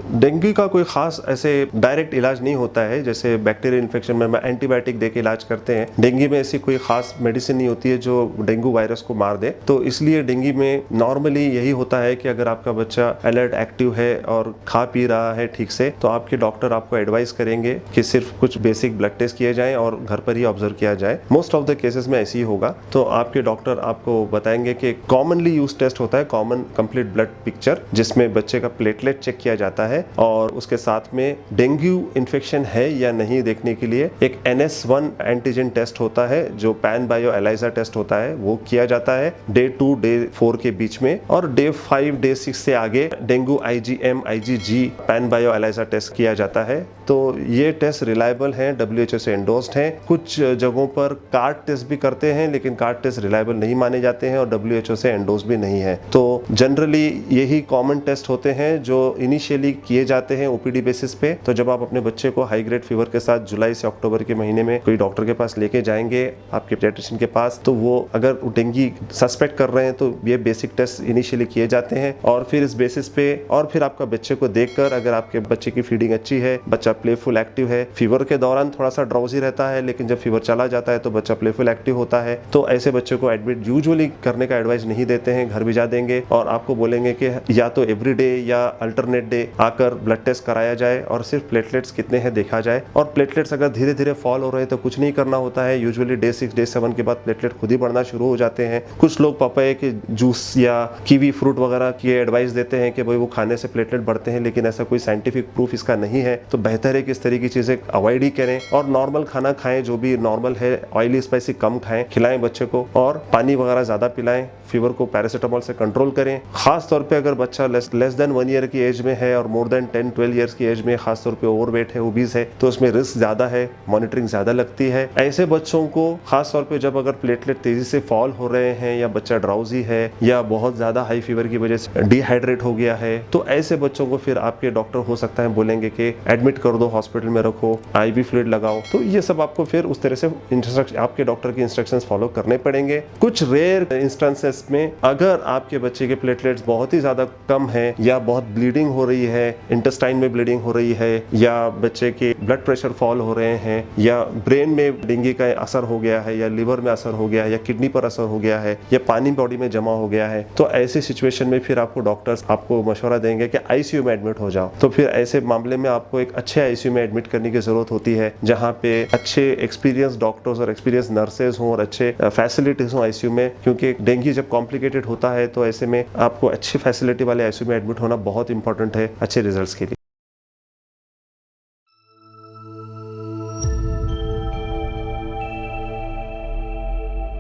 Dengue का कोई खास ऐसे डायरेक्ट इलाज नहीं होता है, जैसे बैक्टीरियल इन्फेक्शन में हम एंटीबायोटिक देके इलाज करते हैं। डेंगू में ऐसी कोई खास मेडिसिन नहीं होती है जो डेंगू वायरस को मार दे। तो इसलिए डेंगू में नॉर्मली यही होता है कि अगर आपका बच्चा अलर्ट, एक्टिव है और खा पी रहा है ठीक से, तो आपके डॉक्टर आपको एडवाइस करेंगे कि सिर्फ कुछ बेसिक ब्लड टेस्ट किए जाएं और घर पर ही ऑब्जर्व किया जाए। मोस्ट ऑफ द केसेस में ऐसे ही होगा। तो आपके डॉक्टर आपको बताएंगे कि कॉमनली यूज टेस्ट होता है कॉमन कंप्लीट ब्लड पिक्चर, जिसमें बच्चे का प्लेटलेट चेक किया जाता है और उसके साथ में डेंगू इन्फेक्शन है या नहीं देखने के लिए एक NS1 एंटीजन टेस्ट होता है जो पैन बायो एलाइजा टेस्ट होता है, वो किया जाता है डे 2 डे 4 के बीच में। और डे 5 डे 6 से आगे dengue IgM IgG Panbio ELISA test किया जाता है। तो ये टेस्ट रिलायबल हैं, WHO से एंडोर्स्ड हैं। कुछ जगहों पर कार्ड टेस्ट भी करते हैं, लेकिन कार्ड टेस्ट रिलायबल नहीं माने जाते हैं और WHO से एंडोर्स्ड भी नहीं है। तो जनरली यही कॉमन टेस्ट होते हैं जो इनिशियली किए जाते हैं OPD बेसिस पे। तो जब आप अपने बच्चे को हाई ग्रेड फीवर के साथ जुलाई से अक्टूबर के महीने में कोई डॉक्टर के पास लेके जाएंगे, आपके पेडियाट्रिशियन के पास, तो वो अगर डेंगू सस्पेक्ट कर रहे हैं तो ये बेसिक टेस्ट इनिशियली किए जाते हैं और फिर इस बेसिस पे और फिर आपका बच्चे को देखकर अगर आपके बच्चे की फीडिंग अच्छी है, बच्चा प्लेफुल एक्टिव है, फीवर के दौरान थोड़ा सा ड्राउजी रहता है, लेकिन जब फीवर चला जाता है तो बच्चा प्लेफुल एक्टिव होता है, तो ऐसे बच्चे को एडमिट यूजुअली करने का एडवाइस नहीं देते हैं, घर भिजा देंगे और आपको बोलेंगे कि या तो एवरी डे या अल्टरनेट डे आकर ब्लड टेस्ट कराया जाए और सिर्फ प्लेटलेट्स कितने हैं देखा जाए। और प्लेटलेट्स अगर धीरे धीरे फॉल हो रहे हैं तो कुछ नहीं करना होता है। यूजुअली डे 6 डे 7 के बाद प्लेटलेट खुद ही बढ़ना शुरू हो जाते हैं। कुछ लोग पपाया के जूस या कीवी फ्रूट वगैरह की एडवाइस देते हैं कि भाई वो खाने से प्लेटलेट बढ़ते हैं, लेकिन ऐसा कोई साइंटिफिक प्रूफ इसका नहीं है। तो बेहतर है कि इस तरह की चीजें अवॉइड ही करें और नॉर्मल खाना खाएं, जो भी नॉर्मल है, ऑयली स्पाइसी कम खाएं, खिलाएं बच्चे को और पानी वगैरह ज्यादा पिलाएं। फीवर को पैरासीटामोल से कंट्रोल करें। खास तौर पे अगर बच्चा लेस देन 1 ईयर की एज में है और मोर देन 10-12 ईयर्स की एज में खास तौर पे ओवरवेट है, ओबीज है, तो उसमें रिस्क ज्यादा है, मॉनिटरिंग ज्यादा लगती है। ऐसे बच्चों को खास तौर पे जब अगर प्लेटलेट तेजी से फॉल हो रहे हैं या बच्चा ड्राउजी है या बहुत ज्यादा हाई फीवर की वजह से डिहाइड्रेट हो गया है, तो ऐसे बच्चों को फिर आपके डॉक्टर हो सकता है बोलेंगे कि एडमिट कर दो, हॉस्पिटल में रखो, IV फ्लूइड लगाओ। तो ये सब आपको फिर उस तरह से आपके डॉक्टर की इंस्ट्रक्शंस फॉलो करने पड़ेंगे। कुछ रेयर इंस्टेंसेस में अगर आपके बच्चे के प्लेटलेट्स बहुत ही ज्यादा कम है या बहुत ब्लीडिंग हो रही है, इंटेस्टाइन में ब्लीडिंग हो रही है या बच्चे के ब्लड प्रेशर फॉल हो रहे हैं या ब्रेन में डेंगू का असर हो गया है या लिवर में असर हो गया है या किडनी पर असर हो गया है या पानी बॉडी में जमा हो गया है, तो ऐसी सिचुएशन में फिर आपको डॉक्टर्स आपको मशवरा देंगे कि ICU में एडमिट हो जाओ। तो फिर ऐसे मामले में आपको एक अच्छे ICU में एडमिट करने की जरूरत होती है, जहाँ पे अच्छे एक्सपीरियंस डॉक्टर्स और एक्सपीरियंस नर्सेज हों और अच्छे फैसिलिटीज हों ICU में, क्योंकि डेंगू जब कॉम्प्लिकेटेड होता है तो ऐसे में आपको अच्छी फैसिलिटी वाले ICU में एडमिट होना बहुत इंपॉर्टेंट है अच्छे रिजल्ट्स के लिए।